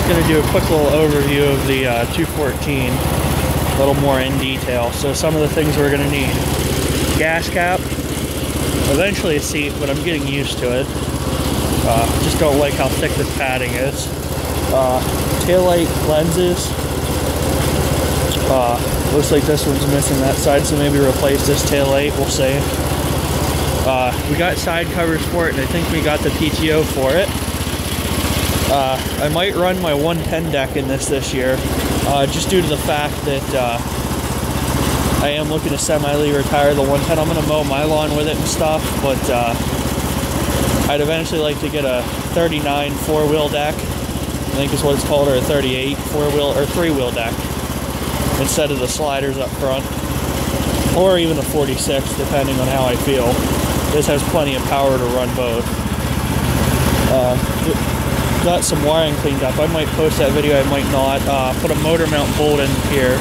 Going to do a quick little overview of the 214, a little more in detail. So some of the things we're going to need: gas cap, eventually a seat, but I'm getting used to it. Just don't like how thick this padding is. Taillight lenses. Looks like this one's missing that side, so maybe replace this taillight. We'll see. We got side covers for it, and I think we got the PTO for it. I might run my 110 deck in this year, just due to the fact that I am looking to semi-legally retire the 110. I'm going to mow my lawn with it and stuff, but I'd eventually like to get a 39 four-wheel deck, I think is what it's called, or a 38 four-wheel or three-wheel deck, instead of the sliders up front, or even a 46, depending on how I feel. This has plenty of power to run both. Got some wiring cleaned up. I might post that video, I might not. Put a motor mount bolt in here.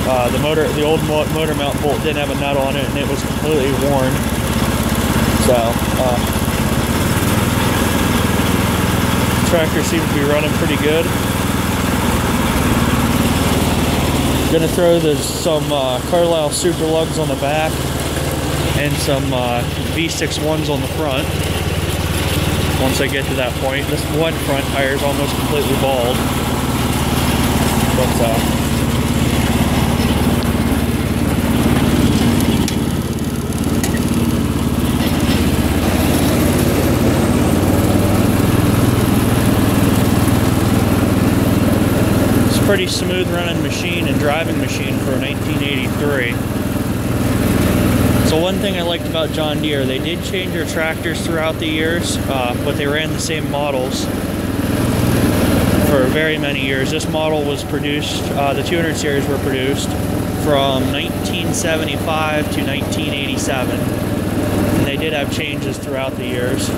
The old motor mount bolt didn't have a nut on it, and it was completely worn. So, tractor seems to be running pretty good. Gonna throw some Carlisle Super Lugs on the back and some V61s on the front. Once I get to that point, this one front tire is almost completely bald, but it's a pretty smooth running machine and driving machine for a 1983. So one thing I liked about John Deere, they did change their tractors throughout the years, but they ran the same models for very many years. This model was produced, the 200 series were produced from 1975 to 1987. And they did have changes throughout the years.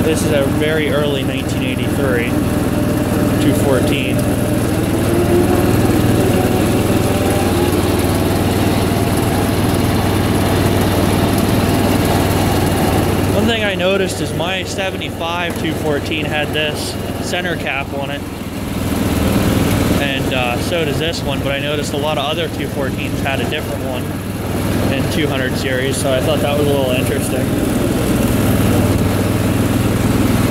This is a very early 1983 214. One thing I noticed is my 75 214 had this center cap on it, and so does this one, but I noticed a lot of other 214s had a different one in 200 series, so I thought that was a little interesting.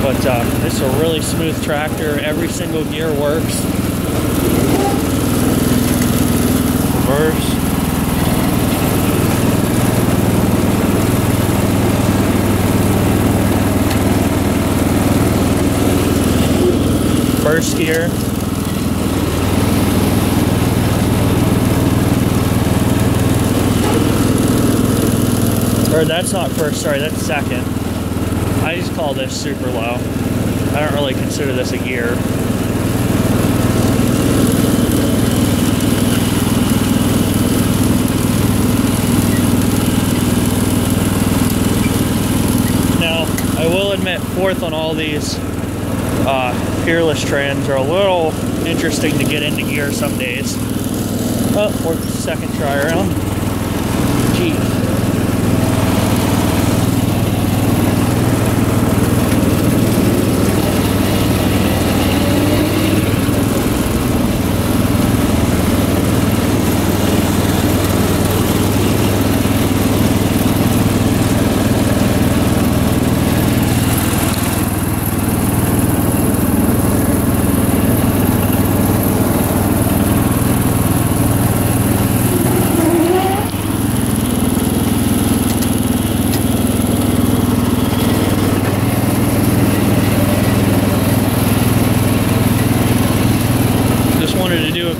But this is a really smooth tractor. Every single gear works. Reverse. First gear. Or that's not first, sorry, that's second. I just call this super low. I don't really consider this a gear. Now, I will admit, fourth on all these Peerless trans are a little interesting to get into gear some days. Oh, or second try around. Gee.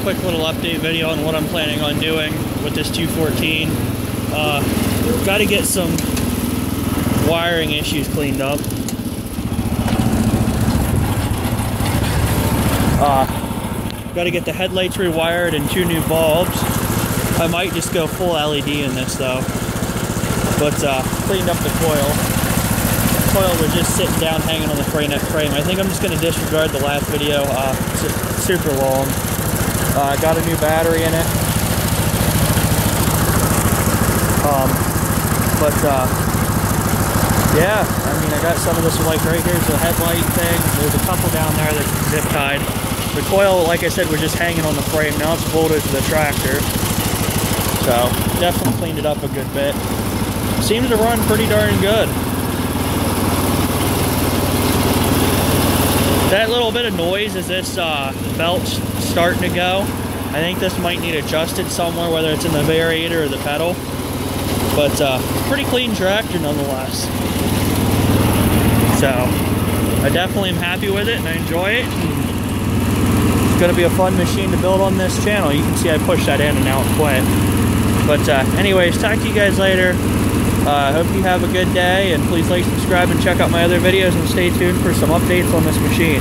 Quick little update video on what I'm planning on doing with this 214. Got to get some wiring issues cleaned up. Got to get the headlights rewired and 2 new bulbs. I might just go full LED in this though. But cleaned up the coil. The coil was just sitting down hanging on the frame. I think I'm just going to disregard the last video. It's super long. Got a new battery in it. Yeah, I mean, I got some of this, like right here's the headlight thing. There's a couple down there that's zip tied. The coil, like I said, was just hanging on the frame. Now it's bolted to the tractor. So definitely cleaned it up a good bit. Seems to run pretty darn good. That little bit of noise is this belt starting to go. I think this might need adjusted somewhere, whether it's in the variator or the pedal. But pretty clean tractor nonetheless. So I definitely am happy with it and I enjoy it. It's going to be a fun machine to build on this channel. You can see I pushed that in and now it quit. But anyways, talk to you guys later. Hope you have a good day, and please like, subscribe, and check out my other videos, and stay tuned for some updates on this machine.